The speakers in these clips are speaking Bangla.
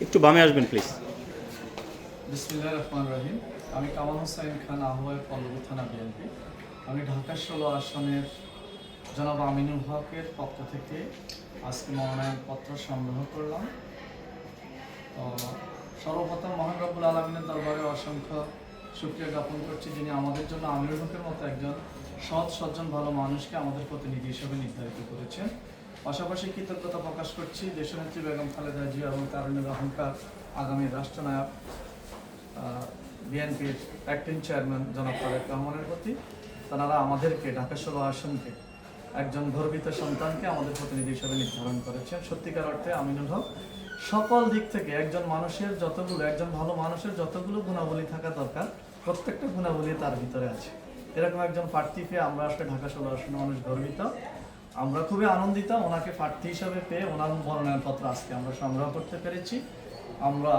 একটু বামে আসবেন প্লিজ। বিসমিল্লাহির রহমানির রহিম। আমি কামাল হোসেন খান, আহ্বায়ক পল্লবী থানা বিএনপি। আমি ঢাকা 16 আসনের জনাব আমিনুল হকের পক্ষ থেকে আজকে মনোনয়নপত্র সংগ্রহ করলাম। তো সর্বপ্রথম মহান রব্বুল আলমিনের দরবারে অসংখ্য শুকরিয়া জ্ঞাপন করছি, যিনি আমাদের জন্য আমিনুল হকের মতো একজন সৎ সজ্জন ভালো মানুষকে আমাদের প্রতিনিধি হিসেবে নির্ধারিত করেছেন। পাশাপাশি কৃতজ্ঞতা প্রকাশ করছি দেশনেত্রী বেগম খালেদা জিয়া এবং তারুণ্যের অহংকার আগামী রাষ্ট্রনায়ক বিএনপির অ্যাক্টিং চেয়ারম্যান জনাব তারেক রহমানের প্রতি। তারা আমাদেরকে ঢাকা 16 আসনকে একজন গর্বিত সন্তানকে আমাদের প্রতিনিধি হিসেবে নির্ধারণ করেছেন। সত্যিকার অর্থে আমিনুল হক সকল দিক থেকে একজন ভালো মানুষের যতগুলো গুণাবলী থাকা দরকার, প্রত্যেকটা গুণাবলী তার ভিতরে আছে। এরকম একজন প্রার্থী পেয়ে আমরা আসলে ঢাকা 16 আসনের মানুষ গর্বিত। আমরা খুবই আনন্দিত ওনাকে প্রার্থী হিসাবে পেয়ে। ওনার মনোনয়নপত্র আজকে আমরা সংগ্রহ করতে পেরেছি। আমরা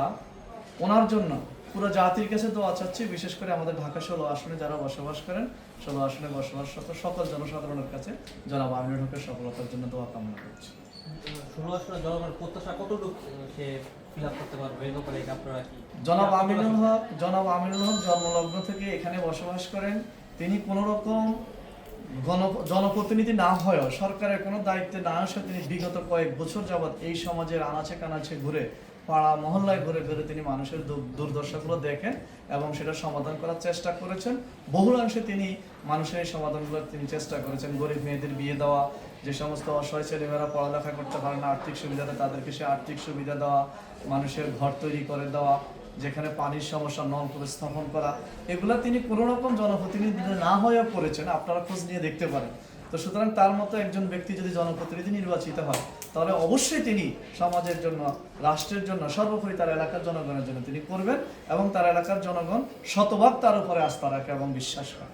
ওনার জন্য পুরো জাতির কাছে দোয়া চাচ্ছি, বিশেষ করে আমাদের ঢাকা 16 আসনে যারা বসবাস করেন, 16 আসনে বসবাসরত সকল জনসাধারণের কাছে জনাব আমিনুল হকের সফলতার জন্য দোয়া কামনা করছি। 16 আসনের জনগণের প্রত্যাশা কতটুকু সে ফিল আপ করতে পারবে, এই ব্যাপারে আপনারা কি? জনাব আমিনুল হক জন্মলগ্ন থেকে এখানে বসবাস করেন। তিনি কোনো রকম জনপ্রতিনিধি না হয়েও, সরকারের কোনো দায়িত্বে না আসে, তিনি বিগত কয়েক বছর যাবৎ এই সমাজের আনাচে কানাচে ঘুরে, পাড়া মহল্লায় ঘুরে ঘুরে তিনি মানুষের দুর্দশাগুলো দেখেন এবং সেটা সমাধান করার চেষ্টা করেছেন। বহুলাংশে তিনি মানুষের এই সমাধানগুলোর তিনি চেষ্টা করেছেন। গরিব মেয়েদের বিয়ে দেওয়া, যে সমস্ত অসহায় ছেলেমেয়েরা পড়ালেখা করতে পারে না, আর্থিক সুবিধাতে তাদেরকে সে আর্থিক সুবিধা দেওয়া, মানুষের ঘর তৈরি করে দেওয়া, যেখানে পানির সমস্যা নলকূপ স্থাপন করা, এগুলা তিনি কোনো রকম জনপ্রতিনিধি না হয়েও করেছেন। আপনারা খোঁজ নিয়ে দেখতে পারেন। তো সুতরাং তার মতো একজন ব্যক্তি যদি জনপ্রতিনিধি নির্বাচিত হয়, তাহলে অবশ্যই তিনি সমাজের জন্য, রাষ্ট্রের জন্য, সর্বোপরি তার এলাকার জনগণের জন্য তিনি করবেন এবং তার এলাকার জনগণ শতভাগ তার উপরে আস্থা রাখে এবং বিশ্বাস করে।